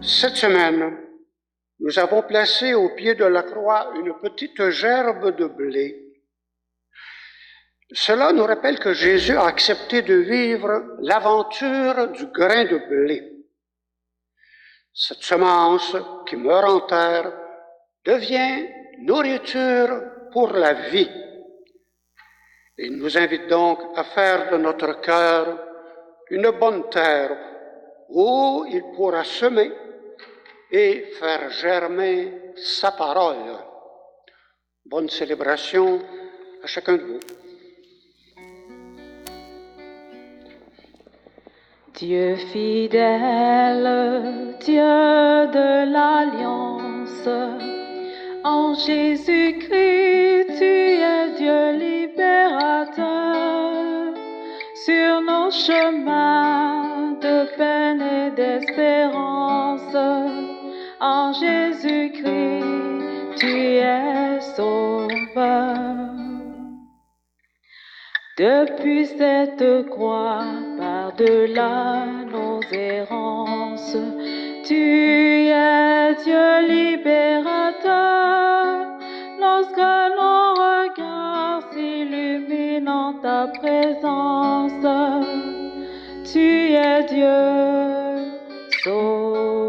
Cette semaine, nous avons placé au pied de la croix une petite gerbe de blé. Cela nous rappelle que Jésus a accepté de vivre l'aventure du grain de blé. Cette semence qui meurt en terre devient nourriture pour la vie. Il nous invite donc à faire de notre cœur une bonne terre où il pourra semer et faire germer sa parole. Bonne célébration à chacun de vous. Dieu fidèle, Dieu de l'Alliance, en Jésus-Christ, tu es Dieu libérateur. Sur nos chemins de peine et d'espérance, en Jésus-Christ, tu es sauveur. Depuis cette croix, par-delà nos errances, tu es Dieu libérateur. Lorsque nos regards s'illuminent en ta présence, tu es Dieu sauveur.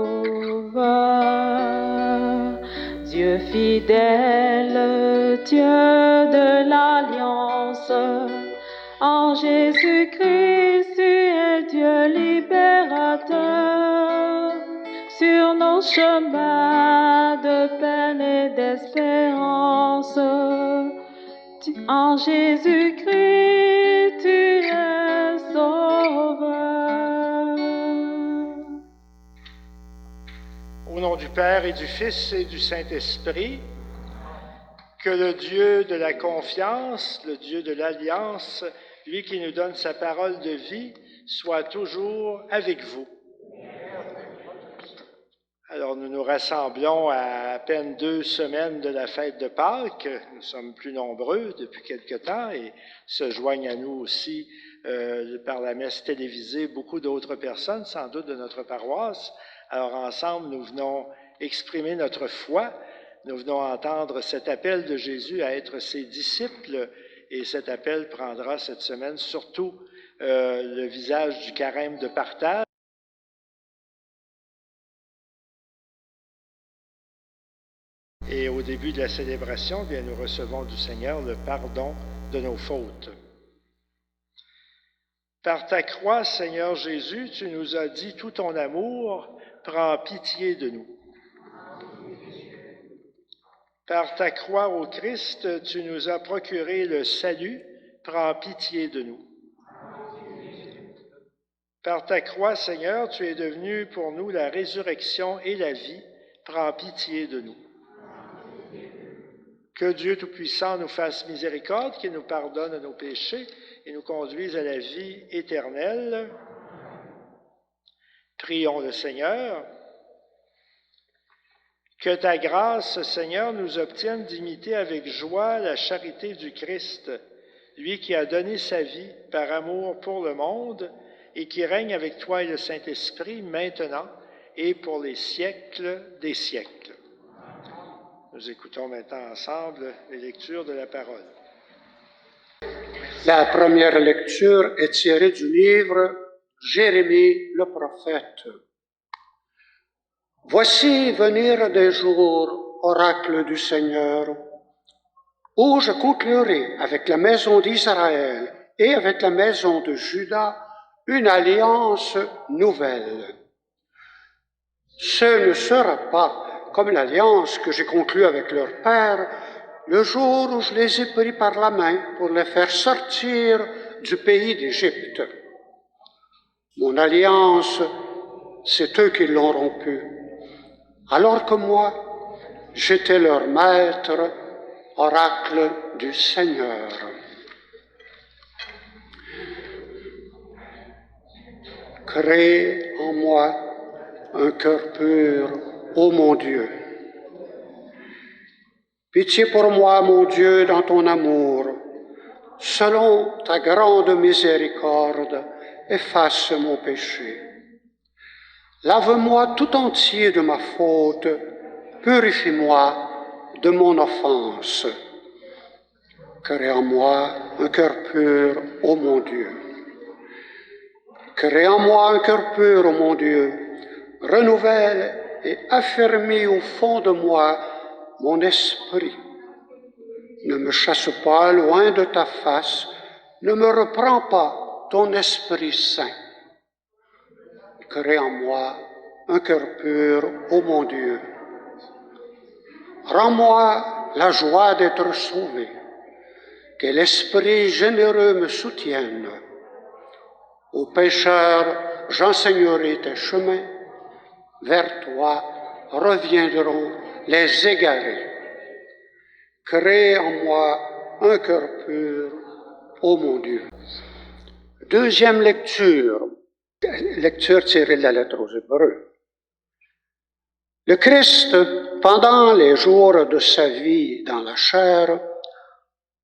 Dieu fidèle, Dieu de l'Alliance, en Jésus-Christ, tu es Dieu libérateur. Sur nos chemins de peine et d'espérance, en Jésus-Christ, tu es sauveur. Au nom du Père et du Fils et du Saint-Esprit, que le Dieu de la confiance, le Dieu de l'Alliance, lui qui nous donne sa parole de vie, soit toujours avec vous. Alors nous nous rassemblons à peine 2 semaines de la fête de Pâques. Nous sommes plus nombreux depuis quelque temps et se joignent à nous aussi par la messe télévisée beaucoup d'autres personnes, sans doute de notre paroisse. Alors ensemble, nous venons exprimer notre foi. Nous venons entendre cet appel de Jésus à être ses disciples et cet appel prendra cette semaine surtout le visage du carême de partage. Et au début de la célébration, bien, nous recevons du Seigneur le pardon de nos fautes. Par ta croix, Seigneur Jésus, tu nous as dit tout ton amour, prends pitié de nous. Par ta croix au Christ, tu nous as procuré le salut, prends pitié de nous. Par ta croix, Seigneur, tu es devenu pour nous la résurrection et la vie, prends pitié de nous. Que Dieu Tout-Puissant nous fasse miséricorde, qu'il nous pardonne nos péchés et nous conduise à la vie éternelle. Prions le Seigneur. Que ta grâce, Seigneur, nous obtienne d'imiter avec joie la charité du Christ, lui qui a donné sa vie par amour pour le monde et qui règne avec toi et le Saint-Esprit maintenant et pour les siècles des siècles. Nous écoutons maintenant ensemble les lectures de la parole. La première lecture est tirée du livre Jérémie le prophète. Voici venir des jours, oracle du Seigneur, où je conclurai avec la maison d'Israël et avec la maison de Juda une alliance nouvelle. Ce ne sera pas comme l'alliance que j'ai conclue avec leur père le jour où je les ai pris par la main pour les faire sortir du pays d'Égypte. Mon alliance, c'est eux qui l'ont rompue, alors que moi, j'étais leur maître, oracle du Seigneur. Crée en moi un cœur pur, ô mon Dieu. Pitié pour moi, mon Dieu, dans ton amour. Selon ta grande miséricorde, efface mon péché. Lave-moi tout entier de ma faute, purifie-moi de mon offense. Crée en moi un cœur pur, ô mon Dieu. Crée en moi un cœur pur, ô mon Dieu. Renouvelle et affermis au fond de moi mon esprit. Ne me chasse pas loin de ta face, ne me reprends pas ton Esprit Saint. Crée en moi un cœur pur, ô mon Dieu. Rends-moi la joie d'être sauvé, que l'Esprit généreux me soutienne. Aux pécheurs, j'enseignerai tes chemins, vers toi reviendront les égarés. Crée en moi un cœur pur, ô mon Dieu. Deuxième lecture tirée de la lettre aux Hébreux. Le Christ, pendant les jours de sa vie dans la chair,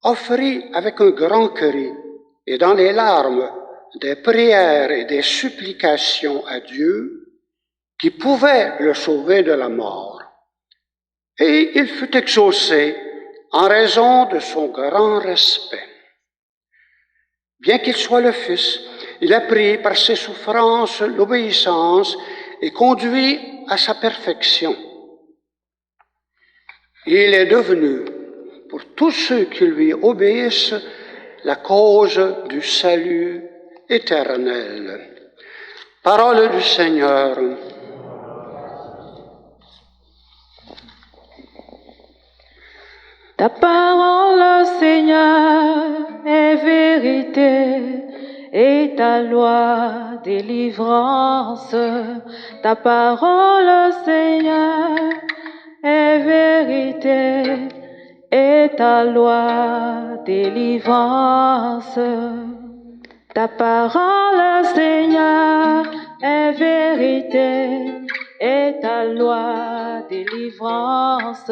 offrit avec un grand cri et dans les larmes des prières et des supplications à Dieu qui pouvaient le sauver de la mort. Et il fut exaucé en raison de son grand respect. Bien qu'il soit le Fils, il a pris par ses souffrances l'obéissance et conduit à sa perfection. Il est devenu, pour tous ceux qui lui obéissent, la cause du salut éternel. Parole du Seigneur. Ta parole, Seigneur, est vérité et ta loi délivrance. Ta parole, Seigneur, est vérité et ta loi délivrance. Ta parole, Seigneur, est vérité et ta loi délivrance.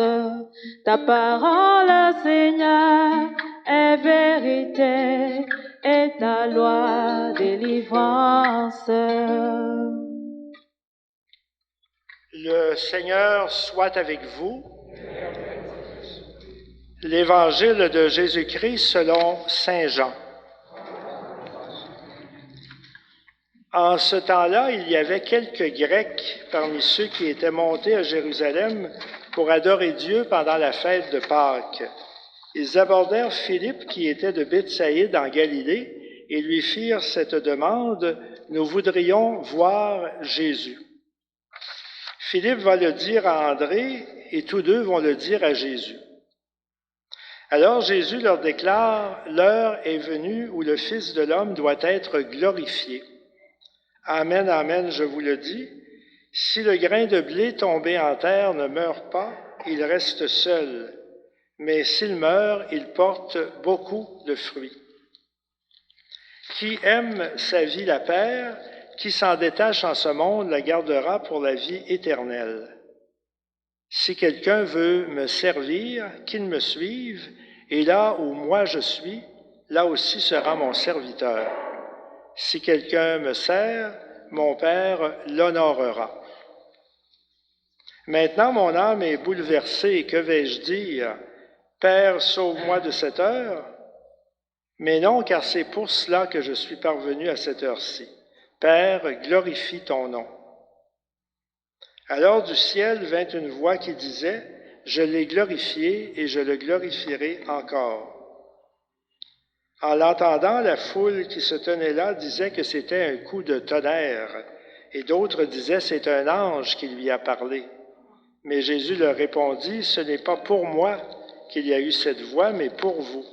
Ta parole, Seigneur, est vérité et ta loi délivrance. Le Seigneur soit avec vous. L'Évangile de Jésus-Christ selon Saint Jean. En ce temps-là, il y avait quelques Grecs parmi ceux qui étaient montés à Jérusalem pour adorer Dieu pendant la fête de Pâques. Ils abordèrent Philippe qui était de Bethsaïde en Galilée et lui firent cette demande, « Nous voudrions voir Jésus. » Philippe va le dire à André et tous deux vont le dire à Jésus. Alors Jésus leur déclare, « L'heure est venue où le Fils de l'homme doit être glorifié. Amen, amen, je vous le dis, si le grain de blé tombé en terre ne meurt pas, il reste seul, mais s'il meurt, il porte beaucoup de fruits. Qui aime sa vie la perd, qui s'en détache en ce monde la gardera pour la vie éternelle. Si quelqu'un veut me servir, qu'il me suive, et là où moi je suis, là aussi sera mon serviteur. Si quelqu'un me sert, mon Père l'honorera. Maintenant, mon âme est bouleversée, que vais-je dire? Père, sauve-moi de cette heure? Mais non, car c'est pour cela que je suis parvenu à cette heure-ci. Père, glorifie ton nom. Alors du ciel vint une voix qui disait, « Je l'ai glorifié et je le glorifierai encore. » En l'entendant, la foule qui se tenait là disait que c'était un coup de tonnerre, et d'autres disaient, « C'est un ange qui lui a parlé. » Mais Jésus leur répondit, « Ce n'est pas pour moi qu'il y a eu cette voix, mais pour vous.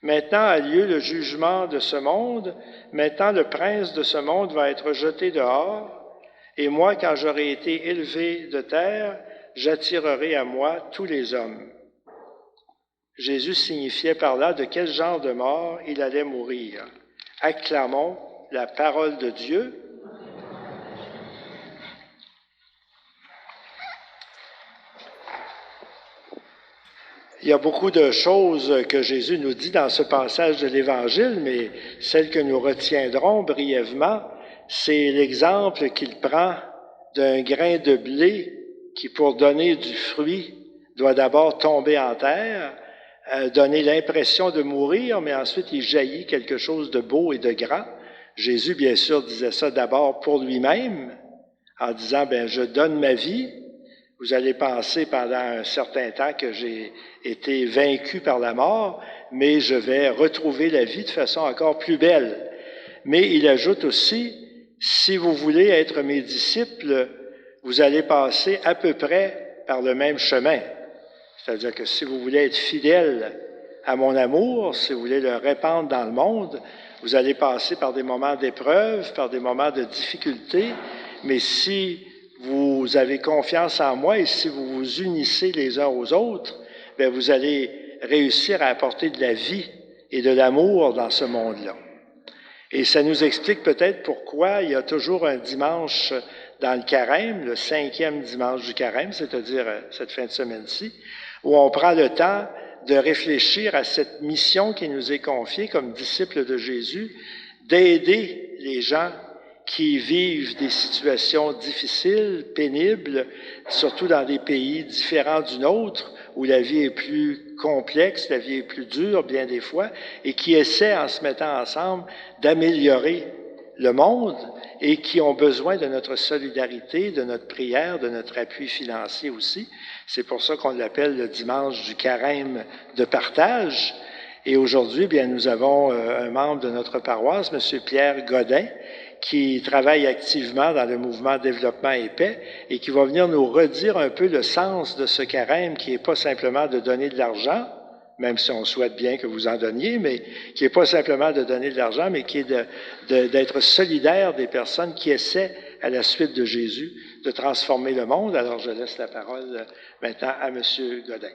Maintenant a lieu le jugement de ce monde, maintenant le prince de ce monde va être jeté dehors, et moi, quand j'aurai été élevé de terre, j'attirerai à moi tous les hommes. » Jésus signifiait par là de quel genre de mort il allait mourir. Acclamons la parole de Dieu. Il y a beaucoup de choses que Jésus nous dit dans ce passage de l'Évangile, mais celle que nous retiendrons brièvement, c'est l'exemple qu'il prend d'un grain de blé qui, pour donner du fruit, doit d'abord tomber en terre, donner l'impression de mourir, mais ensuite il jaillit quelque chose de beau et de grand. Jésus, bien sûr, disait ça d'abord pour lui-même, en disant, « je donne ma vie. Vous allez penser pendant un certain temps que j'ai été vaincu par la mort, mais je vais retrouver la vie de façon encore plus belle. » Mais il ajoute aussi, « Si vous voulez être mes disciples, vous allez passer à peu près par le même chemin. » C'est-à-dire que si vous voulez être fidèle à mon amour, si vous voulez le répandre dans le monde, vous allez passer par des moments d'épreuve, par des moments de difficulté, mais si vous avez confiance en moi et si vous vous unissez les uns aux autres, vous allez réussir à apporter de la vie et de l'amour dans ce monde-là. Et ça nous explique peut-être pourquoi il y a toujours un dimanche dans le carême, le 5e dimanche du carême, c'est-à-dire cette fin de semaine-ci, où on prend le temps de réfléchir à cette mission qui nous est confiée comme disciples de Jésus, d'aider les gens qui vivent des situations difficiles, pénibles, surtout dans des pays différents du nôtre, où la vie est plus complexe, la vie est plus dure bien des fois, et qui essaient, en se mettant ensemble, d'améliorer le monde et qui ont besoin de notre solidarité, de notre prière, de notre appui financier aussi. C'est pour ça qu'on l'appelle le dimanche du carême de partage. Et aujourd'hui, nous avons un membre de notre paroisse, M. Pierre Godin, qui travaille activement dans le mouvement Développement et Paix et qui va venir nous redire un peu le sens de ce carême qui n'est pas simplement de donner de l'argent, même si on souhaite bien que vous en donniez, mais qui n'est pas simplement de donner de l'argent, mais qui est d'être solidaire des personnes qui essaient, à la suite de Jésus, de transformer le monde. Alors, je laisse la parole maintenant à M. Godin.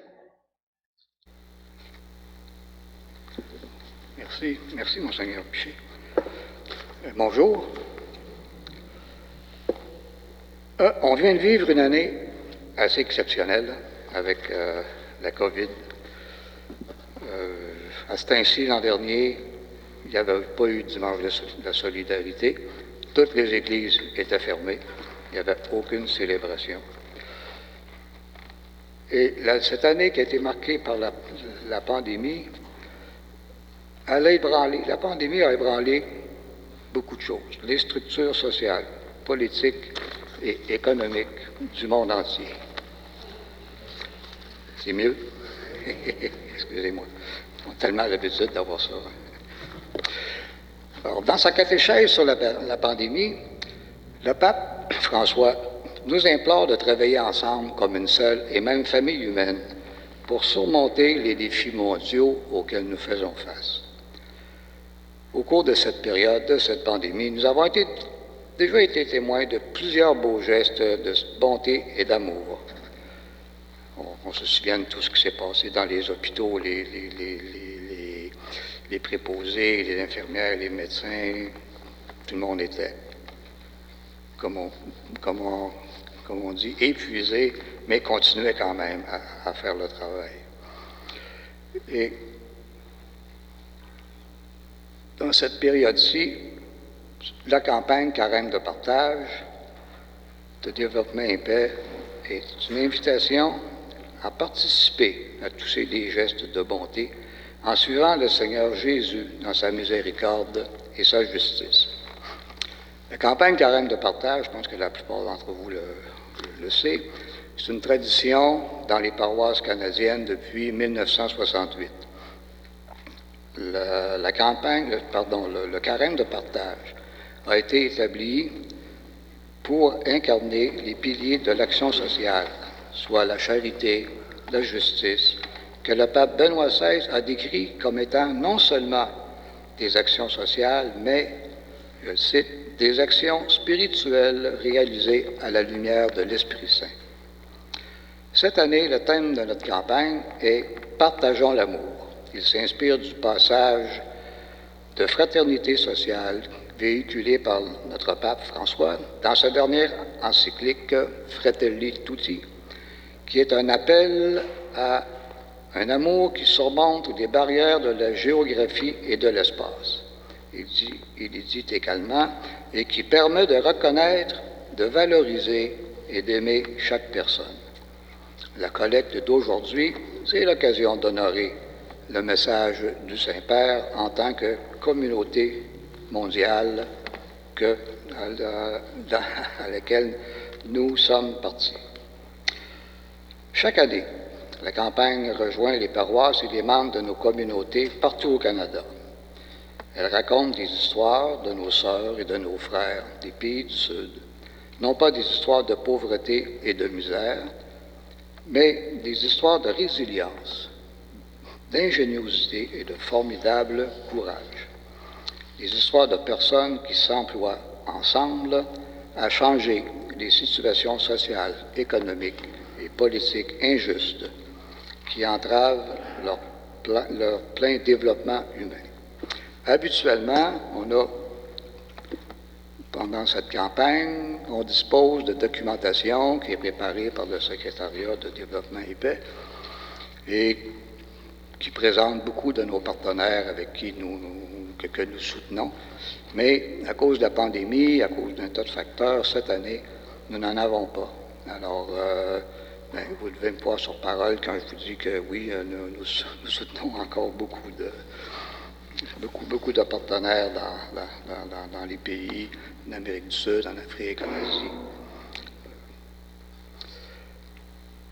Merci, Monseigneur Piché. Bonjour. On vient de vivre une année assez exceptionnelle avec la COVID. À ce temps-ci, l'an dernier, il n'y avait pas eu de dimanche de la solidarité. Toutes les églises étaient fermées. Il n'y avait aucune célébration. Et cette année qui a été marquée par la pandémie, la pandémie a ébranlé beaucoup de choses. Les structures sociales, politiques et économiques du monde entier. C'est mieux? Excusez-moi. On a tellement l'habitude d'avoir ça. Alors, dans sa catéchèse sur la pandémie, le pape François nous implore de travailler ensemble comme une seule et même famille humaine pour surmonter les défis mondiaux auxquels nous faisons face. Au cours de cette période, de cette pandémie, nous avons déjà été témoins de plusieurs beaux gestes de bonté et d'amour. On se souvient de tout ce qui s'est passé dans les hôpitaux, les préposés, les infirmières, les médecins. Tout le monde était, comme on dit, épuisé, mais continuait quand même à faire le travail. Et dans cette période-ci, la campagne Carême de partage, de développement et paix, est une invitation à participer à tous ces gestes de bonté en suivant le Seigneur Jésus dans sa miséricorde et sa justice. La campagne Carême de partage, je pense que la plupart d'entre vous le savent, c'est une tradition dans les paroisses canadiennes depuis 1968. Le carême de partage a été établi pour incarner les piliers de l'action sociale, soit la charité, la justice, que le pape Benoît XVI a décrit comme étant non seulement des actions sociales, mais, je le cite, des actions spirituelles réalisées à la lumière de l'Esprit Saint. Cette année, le thème de notre campagne est « Partageons l'amour ». Il s'inspire du passage de fraternité sociale véhiculé par notre pape François dans sa dernière encyclique Fratelli Tutti, qui est un appel à un amour qui surmonte les barrières de la géographie et de l'espace. il y dit également, et qui permet de reconnaître, de valoriser et d'aimer chaque personne. La collecte d'aujourd'hui, c'est l'occasion d'honorer le message du Saint-Père en tant que communauté mondiale à laquelle nous sommes partis. Chaque année, la campagne rejoint les paroisses et les membres de nos communautés partout au Canada. Elle raconte des histoires de nos sœurs et de nos frères des pays du Sud, non pas des histoires de pauvreté et de misère, mais des histoires de résilience, d'ingéniosité et de formidable courage. Des histoires de personnes qui s'emploient ensemble à changer des situations sociales, économiques et politiques injustes qui entravent leur plein développement humain. Habituellement, pendant cette campagne, on dispose de documentation qui est préparée par le Secrétariat de développement et paix et qui présente beaucoup de nos partenaires avec qui que nous soutenons. Mais à cause de la pandémie, à cause d'un tas de facteurs, cette année, nous n'en avons pas. Alors, vous devez me croire sur parole quand je vous dis que oui, nous soutenons encore beaucoup de partenaires dans les pays d'Amérique du Sud, en Afrique, en Asie.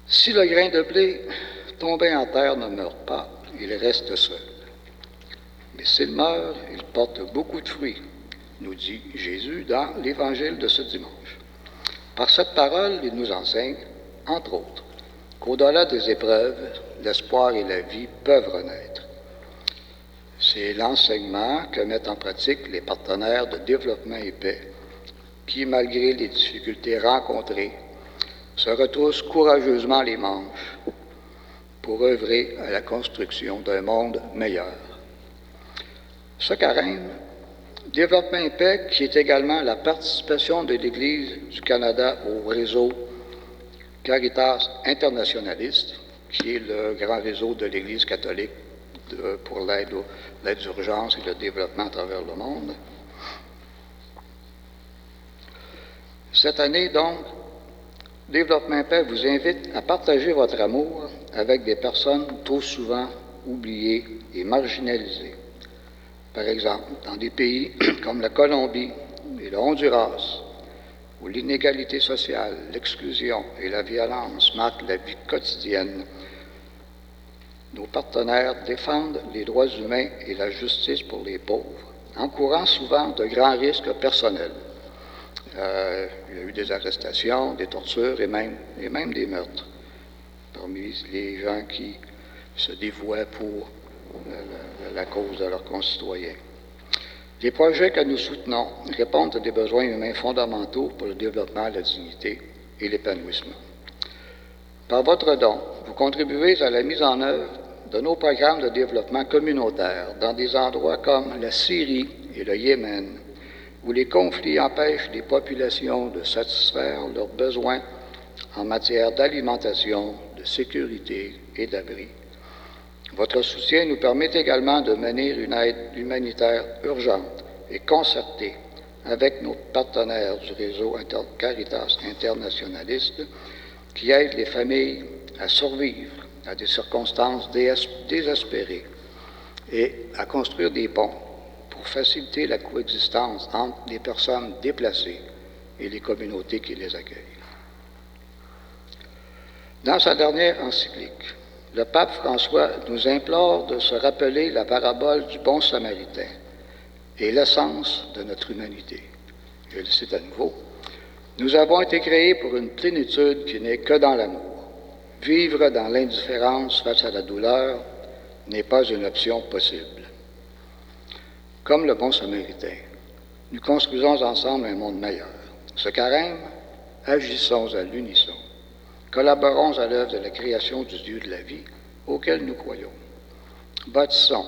Si le grain de blé tombé en terre ne meurt pas, il reste seul. Mais s'il meurt, il porte beaucoup de fruits, nous dit Jésus dans l'Évangile de ce dimanche. Par cette parole, il nous enseigne, entre autres, qu'au-delà des épreuves, l'espoir et la vie peuvent renaître. C'est l'enseignement que mettent en pratique les partenaires de développement et paix qui, malgré les difficultés rencontrées, se retroussent courageusement les manches pour œuvrer à la construction d'un monde meilleur. Ce carême, Développement et paix, qui est également la participation de l'Église du Canada au réseau Caritas internationaliste, qui est le grand réseau de l'Église catholique pour l'aide d'urgence et le développement à travers le monde. Cette année, donc, Développement et paix vous invite à partager votre amour avec des personnes trop souvent oubliées et marginalisées. Par exemple, dans des pays comme la Colombie et le Honduras, où l'inégalité sociale, l'exclusion et la violence marquent la vie quotidienne, nos partenaires défendent les droits humains et la justice pour les pauvres, encourant souvent de grands risques personnels. Il y a eu des arrestations, des tortures et même des meurtres parmi les gens qui se dévouaient pour la cause de leurs concitoyens. Les projets que nous soutenons répondent à des besoins humains fondamentaux pour le développement, la dignité et l'épanouissement. Par votre don, vous contribuez à la mise en œuvre de nos programmes de développement communautaire dans des endroits comme la Syrie et le Yémen, où les conflits empêchent les populations de satisfaire leurs besoins en matière d'alimentation, de sécurité et d'abri. Votre soutien nous permet également de mener une aide humanitaire urgente et concertée avec nos partenaires du réseau Caritas internationaliste qui aident les familles à survivre à des circonstances désespérées et à construire des ponts pour faciliter la coexistence entre les personnes déplacées et les communautés qui les accueillent. Dans sa dernière encyclique, le pape François nous implore de se rappeler la parabole du bon samaritain et l'essence de notre humanité. Je le cite à nouveau. « Nous avons été créés pour une plénitude qui n'est que dans l'amour. Vivre dans l'indifférence face à la douleur n'est pas une option possible. » Comme le bon samaritain, nous construisons ensemble un monde meilleur. Ce carême, agissons à l'unisson. Collaborons à l'œuvre de la création du Dieu de la vie auquel nous croyons. Bâtissons,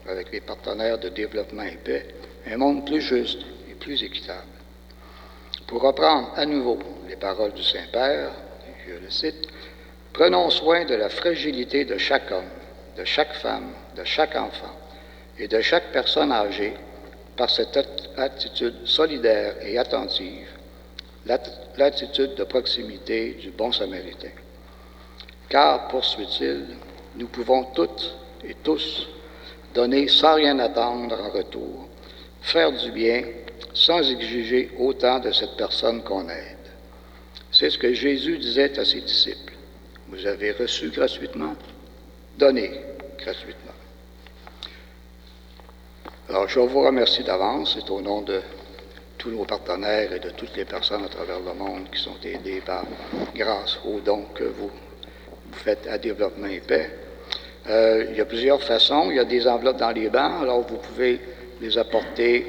avec les partenaires de développement et paix, un monde plus juste et plus équitable. Pour reprendre à nouveau les paroles du Saint-Père, je le cite, « Prenons soin de la fragilité de chaque homme, de chaque femme, de chaque enfant et de chaque personne âgée par cette attitude solidaire et attentive, l'attitude de proximité du bon samaritain. Car, poursuit-il, nous pouvons toutes et tous donner sans rien attendre en retour, faire du bien sans exiger autant de cette personne qu'on aide. C'est ce que Jésus disait à ses disciples. Vous avez reçu gratuitement, donnez gratuitement. Alors, je vous remercie d'avance, c'est au nom de tous nos partenaires et de toutes les personnes à travers le monde qui sont aidées grâce aux dons que vous faites à Développement et Paix. Il y a plusieurs façons. Il y a des enveloppes dans les bancs, alors vous pouvez les apporter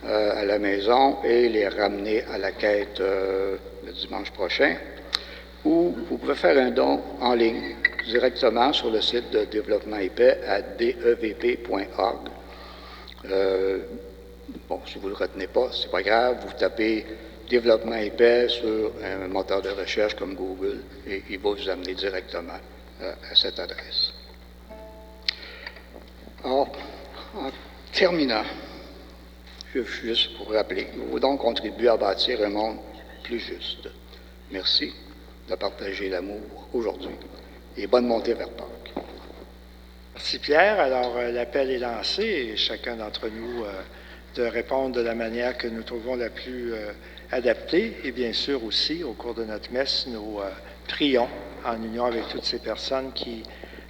à la maison et les ramener à la quête le dimanche prochain. Ou vous pouvez faire un don en ligne directement sur le site de Développement et Paix à devp.org. Bon, si vous ne le retenez pas, c'est pas grave, vous tapez Développement et Paix sur un moteur de recherche comme Google et il va vous amener directement à cette adresse. Alors, en terminant, juste pour rappeler, nous donc contribuer à bâtir un monde plus juste. Merci de partager l'amour aujourd'hui et bonne montée vers Pâques. Merci Pierre. Alors, l'appel est lancé et chacun d'entre nous de répondre de la manière que nous trouvons la plus adaptée. Et bien sûr aussi, au cours de notre messe, nous prions en union avec toutes ces personnes qui,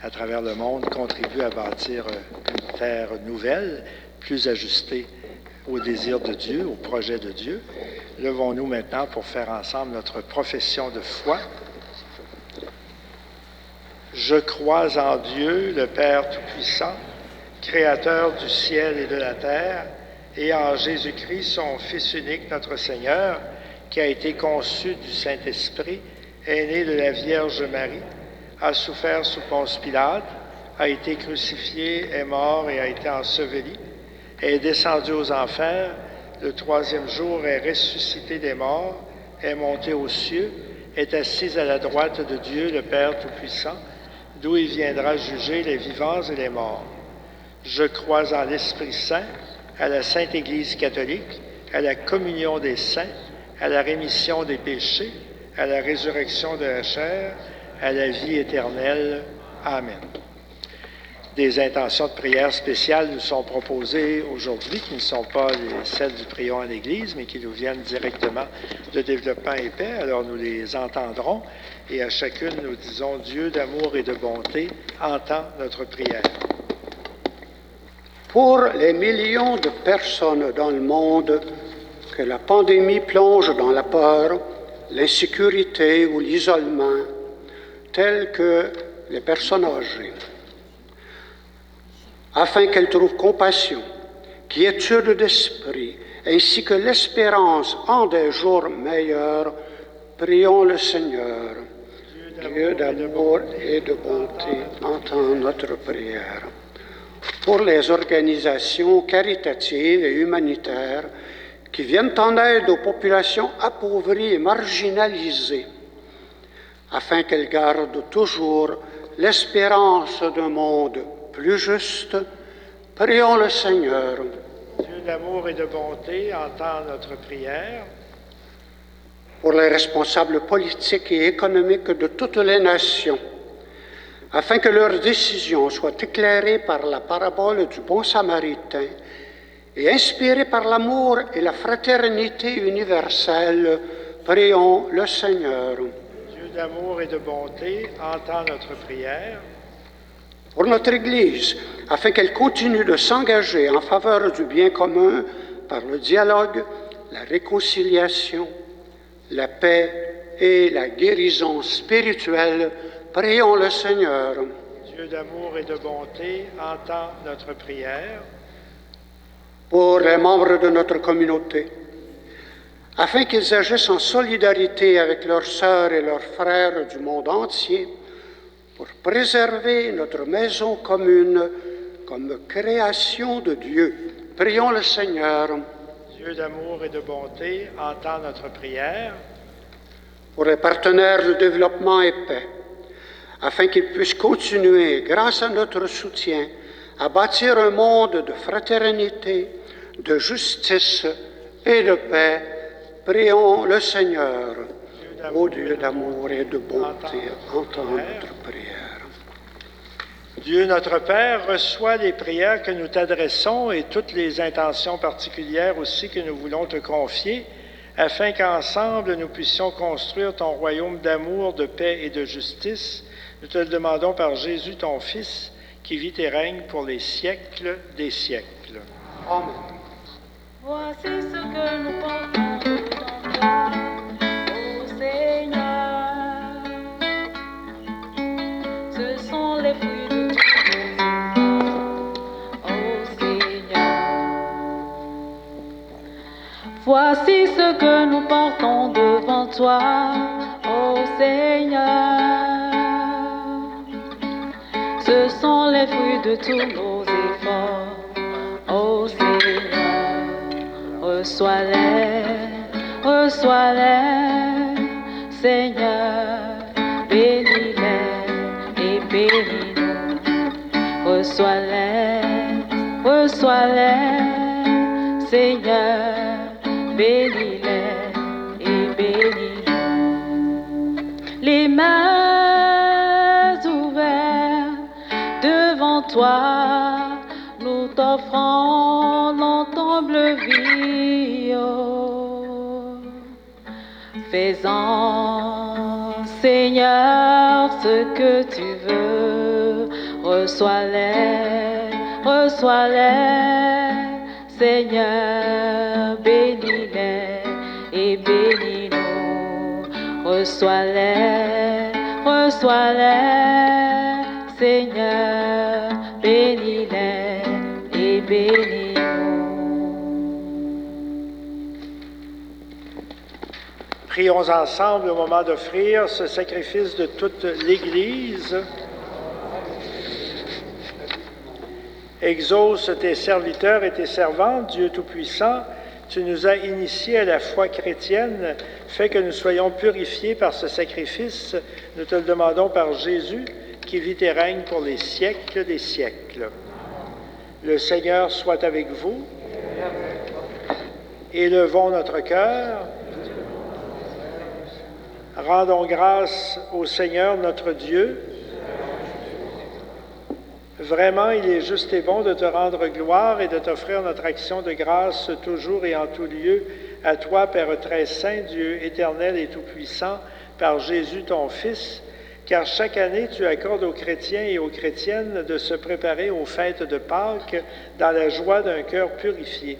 à travers le monde, contribuent à bâtir une terre nouvelle, plus ajustée au désir de Dieu, au projet de Dieu. Levons-nous maintenant pour faire ensemble notre profession de foi. Je crois en Dieu, le Père Tout-Puissant, Créateur du ciel et de la terre, et en Jésus-Christ, son Fils unique, notre Seigneur, qui a été conçu du Saint-Esprit, est né de la Vierge Marie, a souffert sous Ponce Pilate, a été crucifié, est mort et a été enseveli, est descendu aux enfers, le troisième jour est ressuscité des morts, est monté aux cieux, est assis à la droite de Dieu, le Père Tout-Puissant, d'où il viendra juger les vivants et les morts. Je crois en l'Esprit Saint, à la Sainte Église catholique, à la communion des saints, à la rémission des péchés, à la résurrection de la chair, à la vie éternelle. Amen. Des intentions de prière spéciales nous sont proposées aujourd'hui, qui ne sont pas celles du prion à l'Église, mais qui nous viennent directement de Développement et Paix. Alors nous les entendrons et à chacune nous disons « Dieu d'amour et de bonté, entends notre prière ». Pour les millions de personnes dans le monde que la pandémie plonge dans la peur, l'insécurité ou l'isolement, tels que les personnes âgées, afin qu'elles trouvent compassion, quiétude d'esprit, ainsi que l'espérance en des jours meilleurs, prions le Seigneur. Dieu d'amour et de bonté, entends notre prière. Pour les organisations caritatives et humanitaires qui viennent en aide aux populations appauvries et marginalisées, afin qu'elles gardent toujours l'espérance d'un monde plus juste, prions le Seigneur. Dieu d'amour et de bonté, entends notre prière. Pour les responsables politiques et économiques de toutes les nations, afin que leurs décisions soient éclairées par la parabole du bon samaritain et inspirées par l'amour et la fraternité universelle, prions le Seigneur. Dieu d'amour et de bonté, entends notre prière. Pour notre Église, afin qu'elle continue de s'engager en faveur du bien commun par le dialogue, la réconciliation, la paix et la guérison spirituelle, prions le Seigneur. Dieu d'amour et de bonté, entends notre prière. Pour les membres de notre communauté, afin qu'ils agissent en solidarité avec leurs sœurs et leurs frères du monde entier, pour préserver notre maison commune comme création de Dieu. Prions le Seigneur. Dieu d'amour et de bonté, entends notre prière. Pour les partenaires de développement et paix, afin qu'ils puissent continuer, grâce à notre soutien, à bâtir un monde de fraternité, de justice et de paix. Prions le Seigneur. Ô Dieu d'amour et de bonté, entends notre prière. Dieu notre Père, reçois les prières que nous t'adressons et toutes les intentions particulières aussi que nous voulons te confier, afin qu'ensemble nous puissions construire ton royaume d'amour, de paix et de justice. Nous te le demandons par Jésus, ton Fils, qui vit et règne pour les siècles des siècles. Amen. Voici ce que nous portons devant toi, ô Seigneur. Ce sont les fruits de tous nos efforts, ô Seigneur. Voici ce que nous portons devant toi, ô Seigneur. Ce sont les fruits de tous nos efforts, ô Seigneur. Reçois-les, Seigneur, bénis-les et bénis-nous. Reçois-les, Seigneur, bénis-les et bénis-nous. Les mains ouvertes devant toi, nous t'offrons notre humble vie. Oh. Fais-en, Seigneur, ce que tu veux. Reçois-les, Seigneur, bénis-les et bénis-nous. Reçois-les, Seigneur, bénis-les et bénis-nous. Prions ensemble au moment d'offrir ce sacrifice de toute l'Église. Exauce tes serviteurs et tes servantes, Dieu Tout-Puissant. Tu nous as initiés à la foi chrétienne, fais que nous soyons purifiés par ce sacrifice. Nous te le demandons par Jésus, qui vit et règne pour les siècles des siècles. Le Seigneur soit avec vous. Élevons notre cœur. Rendons grâce au Seigneur notre Dieu. Vraiment, il est juste et bon de te rendre gloire et de t'offrir notre action de grâce toujours et en tout lieu à toi, Père très saint, Dieu éternel et tout-puissant, par Jésus ton Fils, car chaque année tu accordes aux chrétiens et aux chrétiennes de se préparer aux fêtes de Pâques dans la joie d'un cœur purifié,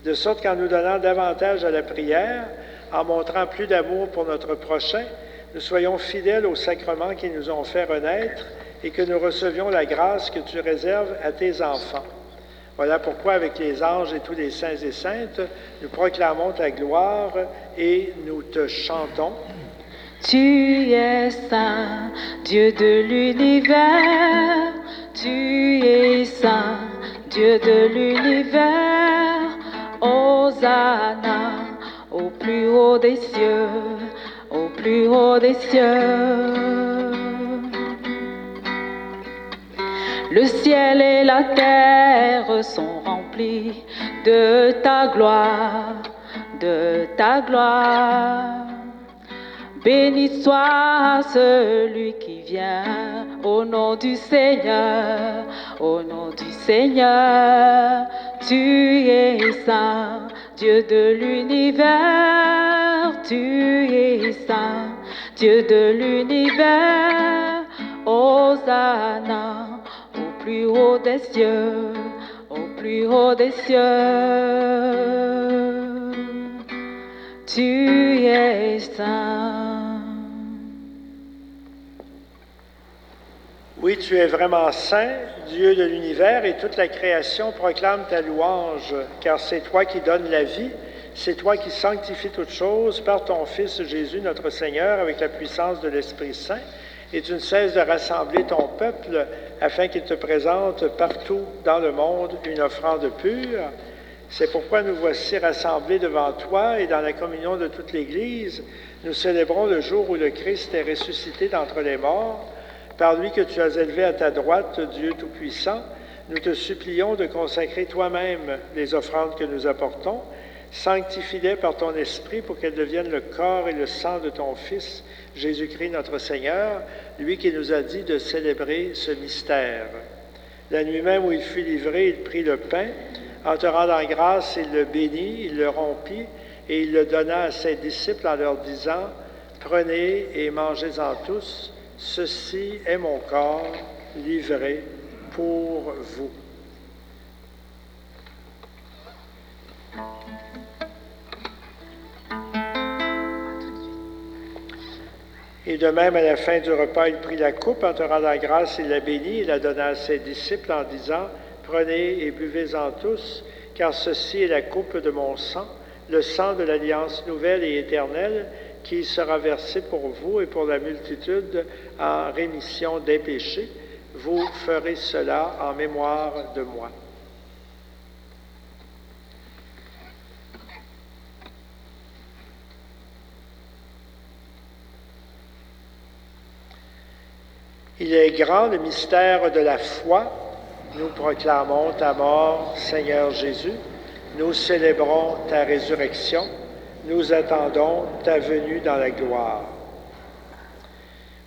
de sorte qu'en nous donnant davantage à la prière, en montrant plus d'amour pour notre prochain, nous soyons fidèles aux sacrements qui nous ont fait renaître et que nous recevions la grâce que tu réserves à tes enfants. Voilà pourquoi, avec les anges et tous les saints et saintes, nous proclamons ta gloire et nous te chantons. Tu es saint, Dieu de l'univers. Tu es saint, Dieu de l'univers. Hosanna au plus haut des cieux, au plus haut des cieux. Le ciel et la terre sont remplis de ta gloire, de ta gloire. Béni soit celui qui vient au nom du Seigneur, au nom du Seigneur. Tu es saint, Dieu de l'univers, tu es saint, Dieu de l'univers. Hosanna au plus haut des cieux, au plus haut des cieux. Tu es saint. Oui, tu es vraiment saint, Dieu de l'univers, et toute la création proclame ta louange, car c'est toi qui donnes la vie, c'est toi qui sanctifies toutes choses par ton Fils Jésus, notre Seigneur, avec la puissance de l'Esprit Saint, et tu ne cesses de rassembler ton peuple afin qu'il te présente partout dans le monde une offrande pure. C'est pourquoi nous voici rassemblés devant toi et dans la communion de toute l'Église, nous célébrons le jour où le Christ est ressuscité d'entre les morts, par lui que tu as élevé à ta droite, Dieu Tout-Puissant, nous te supplions de consacrer toi-même les offrandes que nous apportons. Sanctifie-les par ton Esprit pour qu'elles deviennent le corps et le sang de ton Fils, Jésus-Christ notre Seigneur, lui qui nous a dit de célébrer ce mystère. La nuit même où il fut livré, il prit le pain. En te rendant grâce, il le bénit, il le rompit et il le donna à ses disciples en leur disant, « Prenez et mangez-en tous, ceci est mon corps livré pour vous. » Et de même, à la fin du repas, il prit la coupe, en te rendant grâce, il la bénit, il la donna à ses disciples en disant, « Prenez et buvez-en tous, car ceci est la coupe de mon sang, le sang de l'alliance nouvelle et éternelle, qui sera versé pour vous et pour la multitude en rémission des péchés. Vous ferez cela en mémoire de moi. » Il est grand le mystère de la foi. Nous proclamons ta mort, Seigneur Jésus. Nous célébrons ta résurrection. Nous attendons ta venue dans la gloire.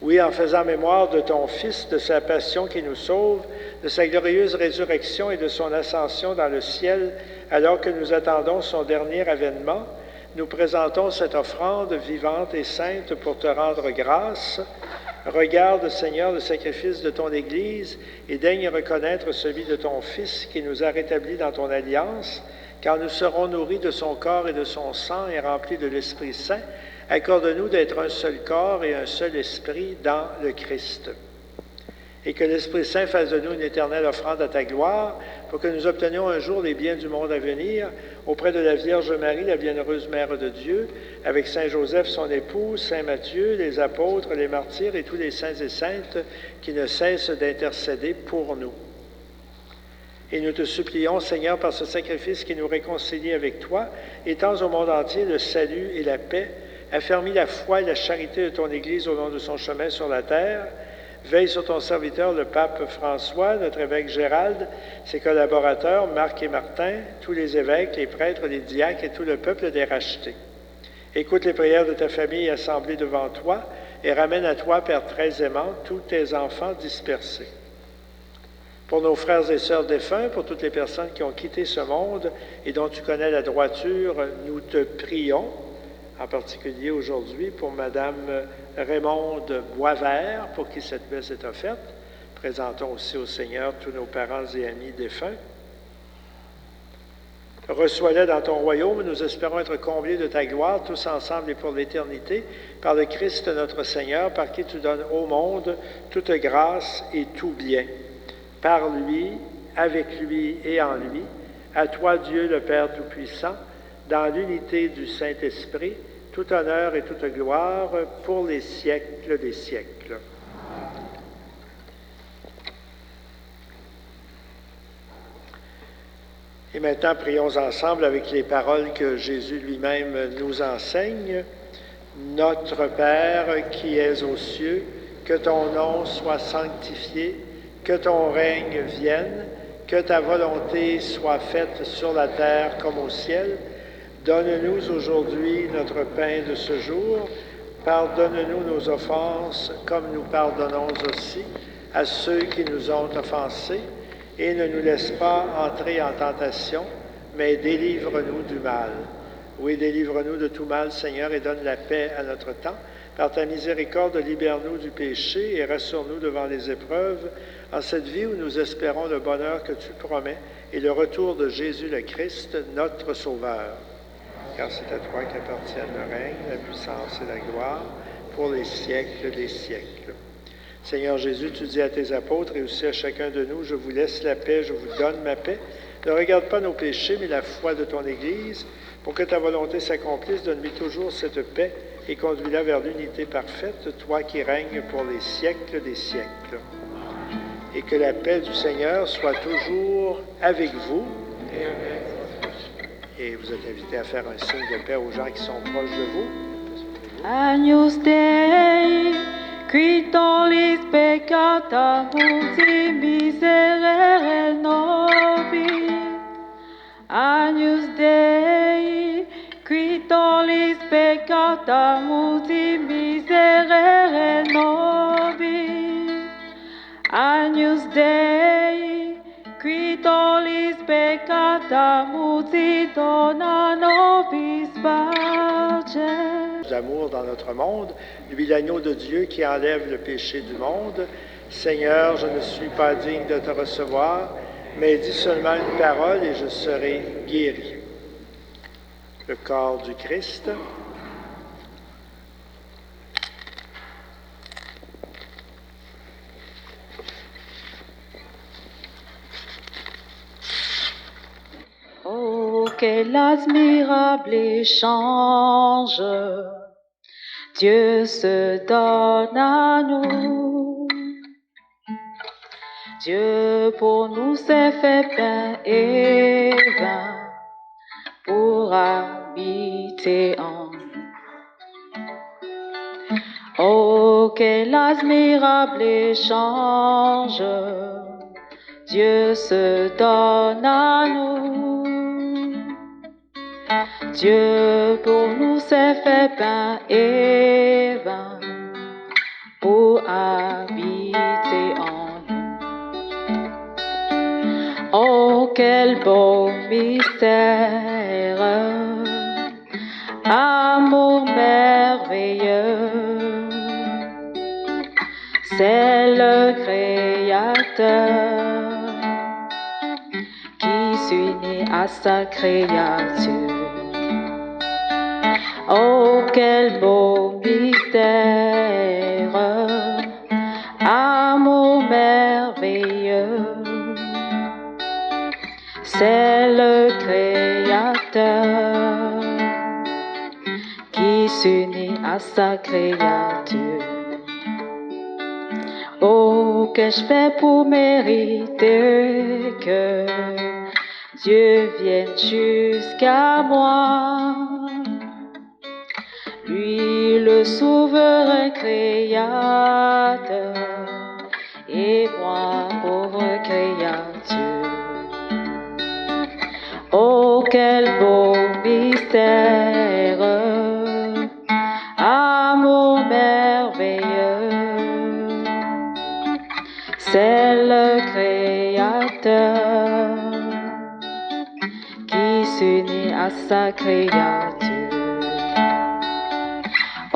Oui, en faisant mémoire de ton Fils, de sa passion qui nous sauve, de sa glorieuse résurrection et de son ascension dans le ciel, alors que nous attendons son dernier avènement, nous présentons cette offrande vivante et sainte pour te rendre grâce. Regarde, Seigneur, le sacrifice de ton Église et daigne reconnaître celui de ton Fils qui nous a rétablis dans ton alliance, car nous serons nourris de son corps et de son sang et remplis de l'Esprit Saint. Accorde-nous d'être un seul corps et un seul esprit dans le Christ. Et que l'Esprit Saint fasse de nous une éternelle offrande à ta gloire, pour que nous obtenions un jour les biens du monde à venir, auprès de la Vierge Marie, la bienheureuse Mère de Dieu, avec Saint Joseph, son époux, Saint Matthieu, les apôtres, les martyrs et tous les saints et saintes qui ne cessent d'intercéder pour nous. Et nous te supplions, Seigneur, par ce sacrifice qui nous réconcilie avec toi, étends au monde entier le salut et la paix, affermis la foi et la charité de ton Église au long de son chemin sur la terre. Veille sur ton serviteur, le pape François, notre évêque Gérald, ses collaborateurs, Marc et Martin, tous les évêques, les prêtres, les diacres et tout le peuple des rachetés. Écoute les prières de ta famille assemblée devant toi et ramène à toi, Père très aimant, tous tes enfants dispersés. Pour nos frères et sœurs défunts, pour toutes les personnes qui ont quitté ce monde et dont tu connais la droiture, nous te prions, en particulier aujourd'hui pour Madame Raymonde Boisvert, pour qui cette messe est offerte. Présentons aussi au Seigneur tous nos parents et amis défunts. Reçois-les dans ton royaume, nous espérons être comblés de ta gloire, tous ensemble et pour l'éternité, par le Christ notre Seigneur, par qui tu donnes au monde toute grâce et tout bien. Par lui, avec lui et en lui, à toi Dieu le Père Tout-Puissant, dans l'unité du Saint-Esprit, tout honneur et toute gloire pour les siècles des siècles. Et maintenant, prions ensemble avec les paroles que Jésus lui-même nous enseigne. Notre Père qui es aux cieux, que ton nom soit sanctifié, que ton règne vienne, que ta volonté soit faite sur la terre comme au ciel. Donne-nous aujourd'hui notre pain de ce jour. Pardonne-nous nos offenses, comme nous pardonnons aussi à ceux qui nous ont offensés. Et ne nous laisse pas entrer en tentation, mais délivre-nous du mal. Oui, délivre-nous de tout mal, Seigneur, et donne la paix à notre temps. Par ta miséricorde, libère-nous du péché et rassure-nous devant les épreuves, en cette vie où nous espérons le bonheur que tu promets et le retour de Jésus le Christ, notre Sauveur. Car c'est à toi qu'appartiennent le règne, la puissance et la gloire pour les siècles des siècles. Seigneur Jésus, tu dis à tes apôtres et aussi à chacun de nous, « Je vous laisse la paix, je vous donne ma paix. Ne regarde pas nos péchés, mais la foi de ton Église. Pour que ta volonté s'accomplisse, donne-lui toujours cette paix et conduis-la vers l'unité parfaite, toi qui règnes pour les siècles des siècles. » Et que la paix du Seigneur soit toujours avec vous. Et vous êtes invités à faire un signe de paix aux gens qui sont proches de vous. Agnus Dei, qui tollis peccata multi miserere peccata multi miserere nobis, Agnus Dei, qui tollis peccata multi dona nobis pace. L'amour dans notre monde, lui l'agneau de Dieu qui enlève le péché du monde. Seigneur, je ne suis pas digne de te recevoir, mais dis seulement une parole et je serai guéri. Le corps du Christ. Oh, quel admirable échange, Dieu se donne à nous. Dieu pour nous s'est fait pain et vin pour habiter en nous. Oh, quel admirable échange, Dieu se donne à nous. Dieu pour nous s'est fait pain et vin pour habiter en nous. Oh, quel beau mystère, amour merveilleux, c'est le Créateur qui s'unit à sa créature. Oh, quel beau mystère, amour merveilleux, c'est le Créateur qui s'unit à sa créature. Oh, qu'ai-je fait pour mériter que Dieu vienne jusqu'à moi? Lui, le souverain créateur, et moi, pauvre créature. Oh, quel beau mystère, amour merveilleux, c'est le Créateur qui s'unit à sa créature.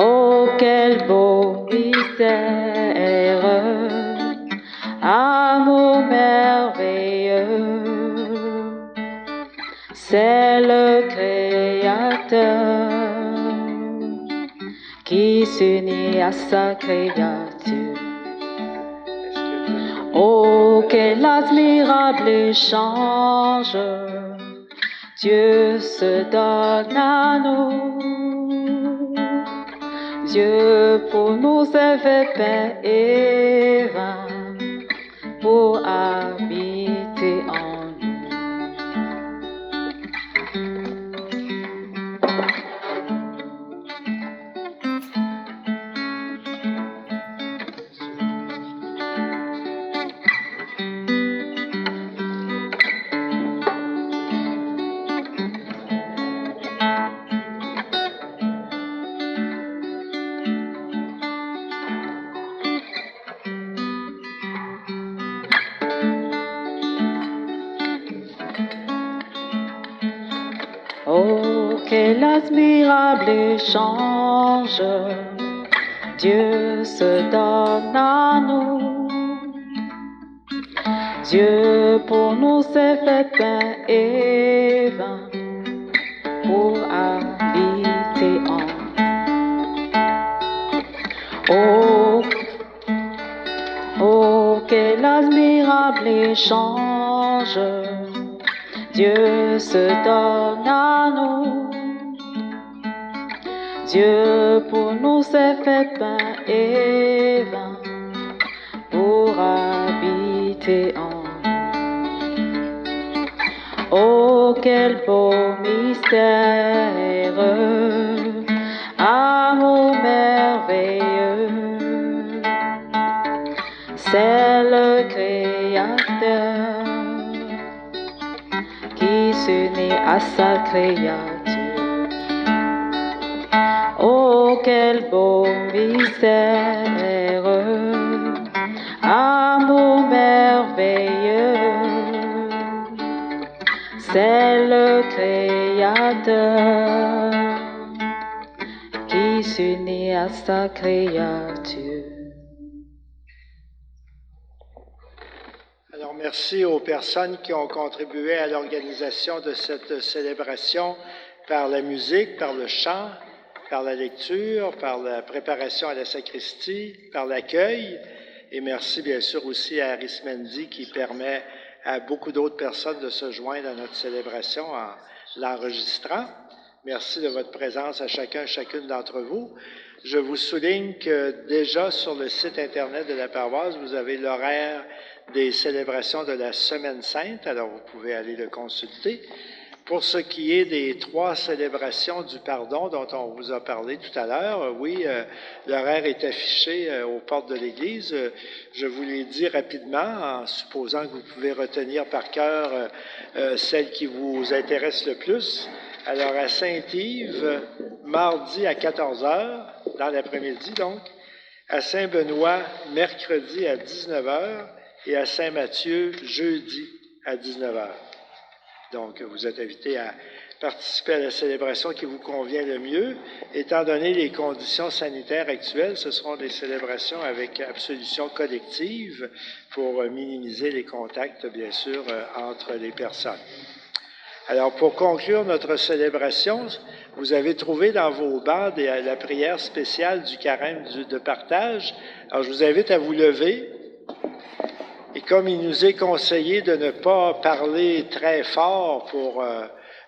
Oh, quel beau mystère, amour merveilleux, c'est le Créateur qui s'unit à sa créature. Oh, quel admirable échange, Dieu se donne à nous. Dieu pour nous s'est fait pain et vin pour habiter en nous. Oh, quel admirable échange, Dieu se donne à nous. Dieu pour nous s'est fait pain et vin pour habiter en nous. Oh, quel admirable échange, Dieu se donne à nous. Dieu pour nous s'est fait pain et vin pour habiter en nous. Oh, quel beau mystère, amour merveilleux, c'est le Créateur qui s'unit à sa créature. Oh, Oh, quel beau mystère, amour merveilleux, c'est le Créateur qui s'unit à sa créature. Alors, merci aux personnes qui ont contribué à l'organisation de cette célébration par la musique, par le chant, par la lecture, par la préparation à la sacristie, par l'accueil. Et merci bien sûr aussi à Arismendi qui permet à beaucoup d'autres personnes de se joindre à notre célébration en l'enregistrant. Merci de votre présence à chacune d'entre vous. Je vous souligne que déjà sur le site Internet de la paroisse, vous avez l'horaire des célébrations de la Semaine Sainte, alors vous pouvez aller le consulter. Pour ce qui est des 3 célébrations du pardon dont on vous a parlé tout à l'heure, oui, l'horaire est affiché aux portes de l'Église. Je vous l'ai dit rapidement, en supposant que vous pouvez retenir par cœur celle qui vous intéresse le plus. Alors, à Saint-Yves, mardi à 14 h, dans l'après-midi donc, à Saint-Benoît, mercredi à 19 h, et à Saint-Mathieu, jeudi à 19 h. Donc, vous êtes invités à participer à la célébration qui vous convient le mieux. Étant donné les conditions sanitaires actuelles, ce seront des célébrations avec absolution collective pour minimiser les contacts, bien sûr, entre les personnes. Alors, pour conclure notre célébration, vous avez trouvé dans vos bancs la prière spéciale du carême de partage. Alors, je vous invite à vous lever. Et comme il nous est conseillé de ne pas parler très fort pour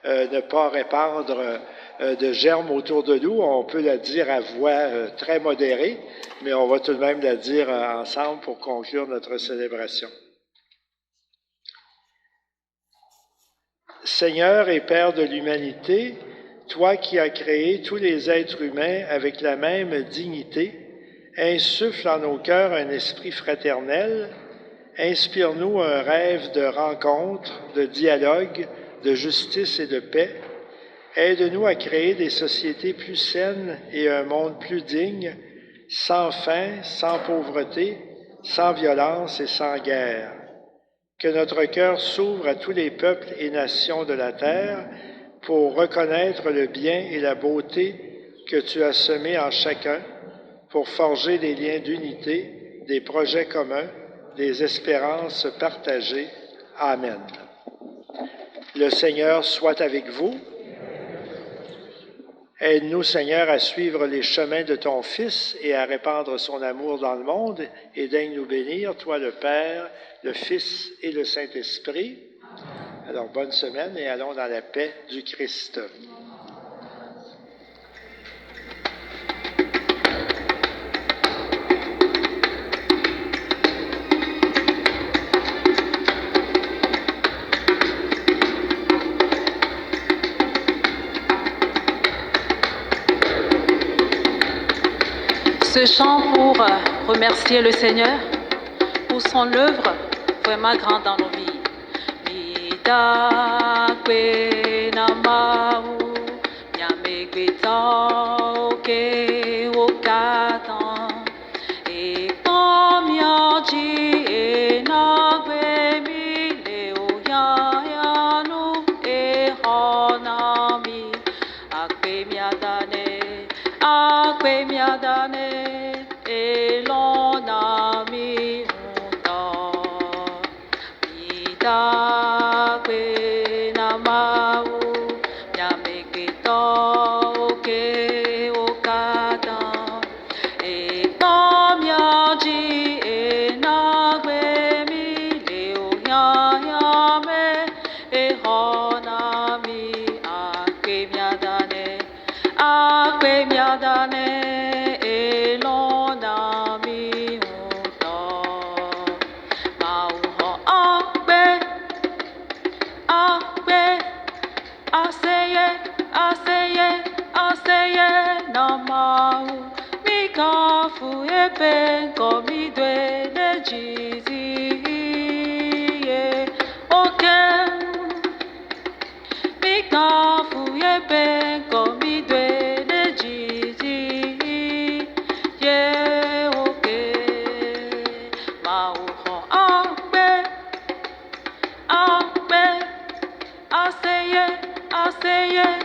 ne pas répandre de germes autour de nous, on peut la dire à voix très modérée, mais on va tout de même la dire ensemble pour conclure notre célébration. Seigneur et Père de l'humanité, toi qui as créé tous les êtres humains avec la même dignité, insuffle en nos cœurs un esprit fraternel. Inspire-nous un rêve de rencontre, de dialogue, de justice et de paix. Aide-nous à créer des sociétés plus saines et un monde plus digne, sans faim, sans pauvreté, sans violence et sans guerre. Que notre cœur s'ouvre à tous les peuples et nations de la terre pour reconnaître le bien et la beauté que tu as semés en chacun, pour forger des liens d'unité, des projets communs, des espérances partagées. Amen. Le Seigneur soit avec vous. Aide-nous, Seigneur, à suivre les chemins de ton Fils et à répandre son amour dans le monde, et daigne nous bénir, toi le Père, le Fils et le Saint-Esprit. Alors, bonne semaine et allons dans la paix du Christ. Ce chant pour remercier le Seigneur pour son œuvre vraiment grande dans nos vies. Marseillaise.